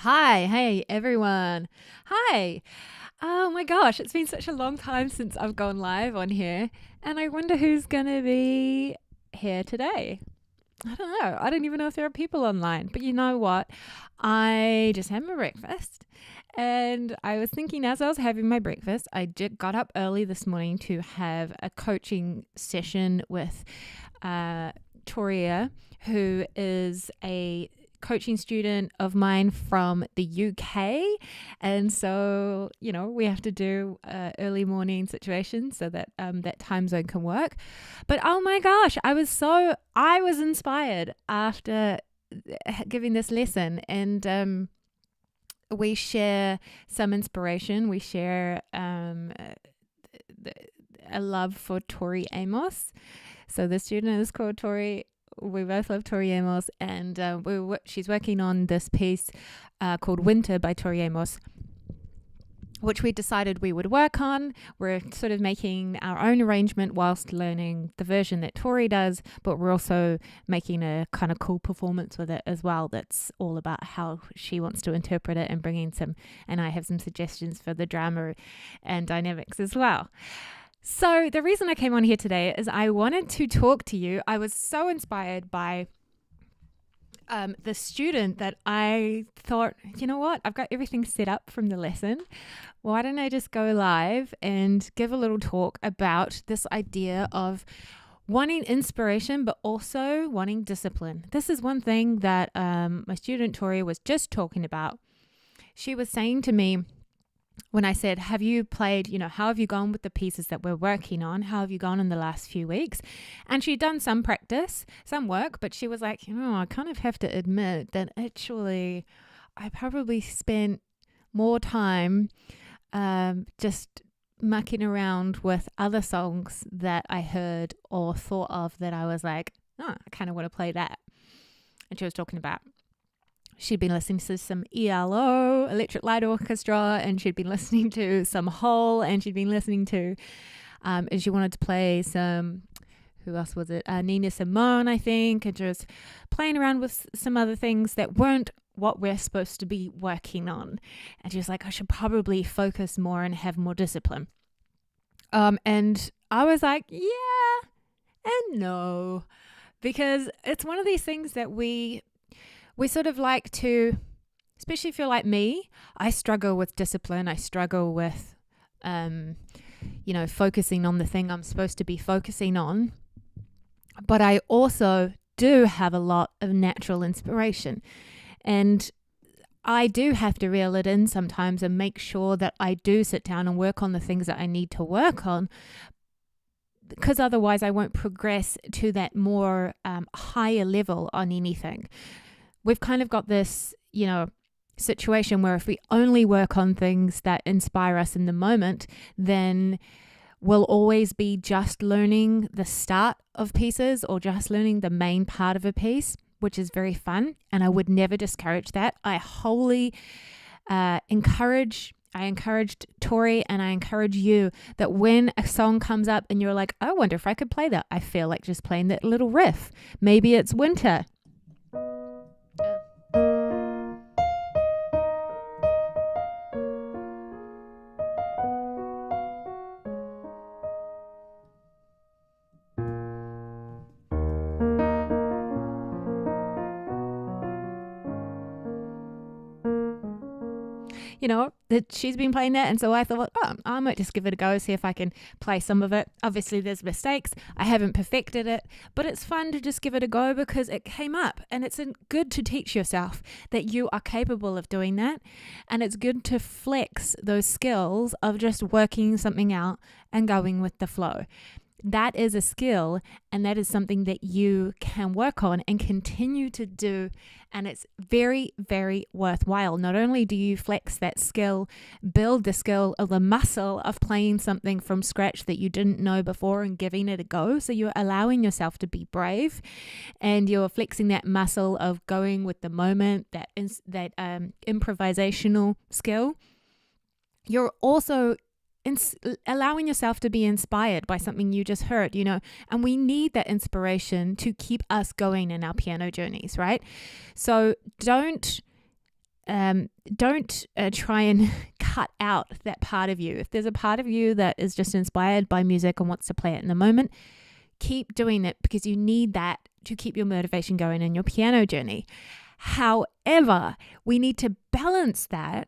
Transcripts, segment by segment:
Hi, hey everyone. Hi. Oh my gosh, it's been such a long time since I've gone live on here, and I wonder who's going to be here today. I don't know. I don't even know if there are people online, but you know what? I just had my breakfast, and I was thinking as I was having my breakfast, got up early this morning to have a coaching session with Toria, who is a coaching student of mine from the UK. And so, we have to do early morning situations so that that time zone can work. But oh my gosh, I was inspired after giving this lesson. And we share some inspiration. We share a love for Tori Amos. So the student is called Tori. We both love Tori Amos, and she's working on this piece called Winter by Tori Amos, which we decided we would work on. We're sort of making our own arrangement whilst learning the version that Tori does, but we're also making a kind of cool performance with it as well that's all about how she wants to interpret it, and and I have some suggestions for the drama and dynamics as well. So the reason I came on here today is I wanted to talk to you. I was so inspired by the student that I thought, you know what? I've got everything set up from the lesson. Why don't I just go live and give a little talk about this idea of wanting inspiration, but also wanting discipline. This is one thing that my student Tori was just talking about. She was saying to me, when I said, have you played, how have you gone with the pieces that we're working on? How have you gone in the last few weeks? And she'd done some practice, some work, but she was like, I kind of have to admit that actually I probably spent more time just mucking around with other songs that I heard or thought of that I was like, I kind of want to play that. And she was talking about she'd been listening to some ELO, Electric Light Orchestra, and she'd been listening to some Hole, and she'd been listening to, and she wanted to play some, who else was it? Nina Simone, I think, and just playing around with some other things that weren't what we're supposed to be working on. And she was like, I should probably focus more and have more discipline. And I was like, yeah and no, because it's one of these things that we sort of like to, especially if you're like me, I struggle with discipline. I struggle with, focusing on the thing I'm supposed to be focusing on. But I also do have a lot of natural inspiration. And I do have to reel it in sometimes and make sure that I do sit down and work on the things that I need to work on, because otherwise I won't progress to that more higher level on anything. We've kind of got this, situation where if we only work on things that inspire us in the moment, then we'll always be just learning the start of pieces or just learning the main part of a piece, which is very fun. And I would never discourage that. I wholly encouraged Tori, and I encourage you that when a song comes up and you're like, I wonder if I could play that. I feel like just playing that little riff. Maybe it's Winter. That she's been playing that. And so I thought, I might just give it a go, see if I can play some of it. Obviously, there's mistakes. I haven't perfected it, but it's fun to just give it a go because it came up. And it's good to teach yourself that you are capable of doing that. And it's good to flex those skills of just working something out and going with the flow. That is a skill, and that is something that you can work on and continue to do. And it's very, very worthwhile. Not only do you flex that skill, build the skill of the muscle of playing something from scratch that you didn't know before and giving it a go. So you're allowing yourself to be brave, and you're flexing that muscle of going with the moment, that improvisational skill. You're also allowing yourself to be inspired by something you just heard, and we need that inspiration to keep us going in our piano journeys, right? So don't don't try and cut out that part of you. If there's a part of you that is just inspired by music and wants to play it in the moment, keep doing it, because you need that to keep your motivation going in your piano journey. However, we need to balance that,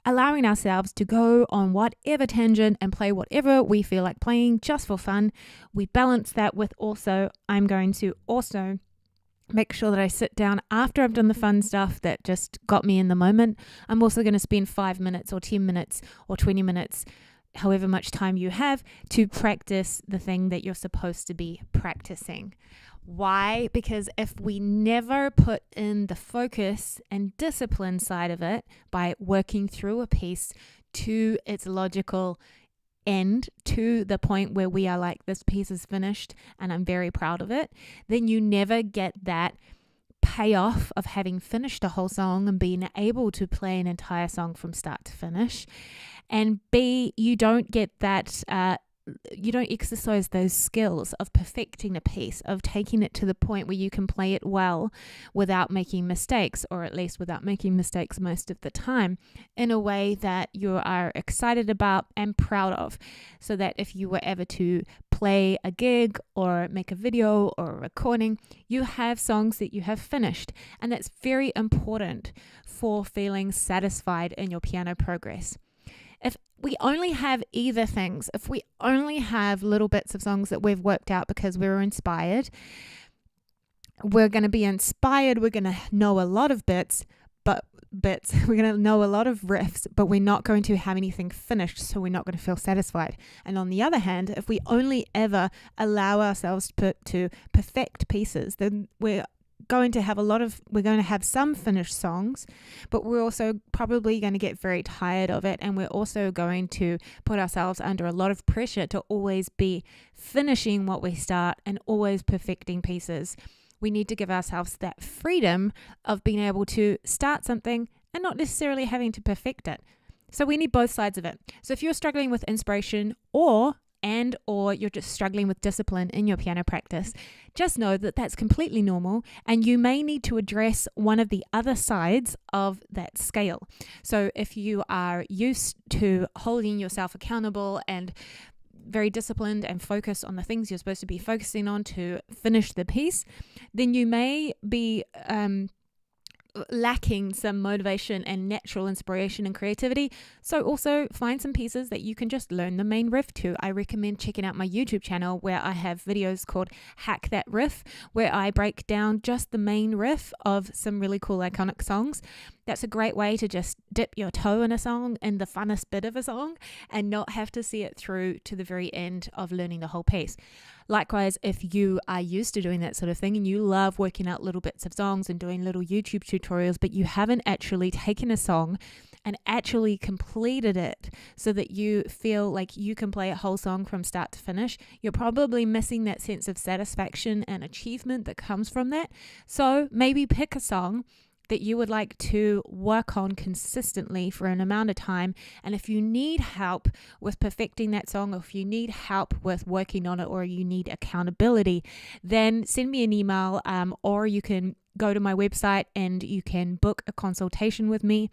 allowing ourselves to go on whatever tangent and play whatever we feel like playing just for fun. We balance that with also, I'm going to also make sure that I sit down after I've done the fun stuff that just got me in the moment. I'm also going to spend 5 minutes or 10 minutes or 20 minutes, however much time you have, to practice the thing that you're supposed to be practicing. Why? Because if we never put in the focus and discipline side of it by working through a piece to its logical end, to the point where we are like, this piece is finished and I'm very proud of it, then you never get that payoff of having finished a whole song and being able to play an entire song from start to finish. And B, you don't get that you don't exercise those skills of perfecting a piece, of taking it to the point where you can play it well without making mistakes, or at least without making mistakes most of the time, in a way that you are excited about and proud of, so that if you were ever to play a gig or make a video or a recording, you have songs that you have finished. And that's very important for feeling satisfied in your piano progress. If we only have either things, if we only have little bits of songs that we've worked out because we were inspired, we're going to be inspired, we're going to know a lot of we're going to know a lot of riffs, but we're not going to have anything finished, so we're not going to feel satisfied. And on the other hand, if we only ever allow ourselves to perfect pieces, then we're going to have some finished songs, but we're also probably going to get very tired of it, and we're also going to put ourselves under a lot of pressure to always be finishing what we start and always perfecting pieces. We need to give ourselves that freedom of being able to start something and not necessarily having to perfect it. So we need both sides of it. So if you're struggling with inspiration or you're just struggling with discipline in your piano practice, just know that that's completely normal, and you may need to address one of the other sides of that scale. So if you are used to holding yourself accountable and very disciplined and focused on the things you're supposed to be focusing on to finish the piece, then you may be lacking some motivation and natural inspiration and creativity. So also find some pieces that you can just learn the main riff to. I recommend checking out my YouTube channel, where I have videos called Hack That Riff, where I break down just the main riff of some really cool iconic songs. That's a great way to just dip your toe in a song, in the funnest bit of a song, and not have to see it through to the very end of learning the whole piece. Likewise, if you are used to doing that sort of thing and you love working out little bits of songs and doing little YouTube tutorials, but you haven't actually taken a song and actually completed it so that you feel like you can play a whole song from start to finish, you're probably missing that sense of satisfaction and achievement that comes from that. So maybe pick a song that you would like to work on consistently for an amount of time. And if you need help with perfecting that song, or if you need help with working on it, or you need accountability, then send me an email, or you can go to my website and you can book a consultation with me.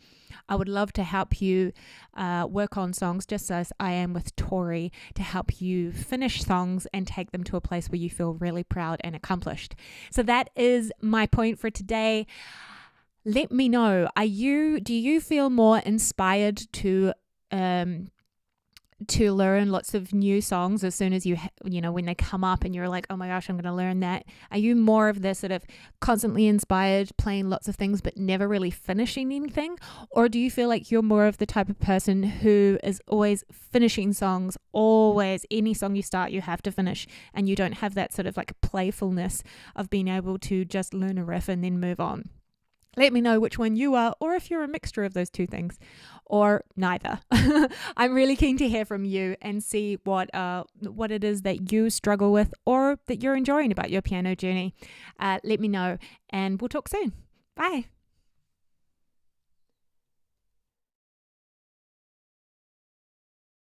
I would love to help you work on songs, just as I am with Tori, to help you finish songs and take them to a place where you feel really proud and accomplished. So that is my point for today. Let me know, do you feel more inspired to learn lots of new songs as soon as when they come up and you're like, oh my gosh, I'm going to learn that? Are you more of the sort of constantly inspired, playing lots of things but never really finishing anything? Or do you feel like you're more of the type of person who is always finishing songs, always, any song you start you have to finish, and you don't have that sort of like playfulness of being able to just learn a riff and then move on? Let me know which one you are, or if you're a mixture of those two things, or neither. I'm really keen to hear from you and see what it is that you struggle with or that you're enjoying about your piano journey. Let me know, and we'll talk soon. Bye.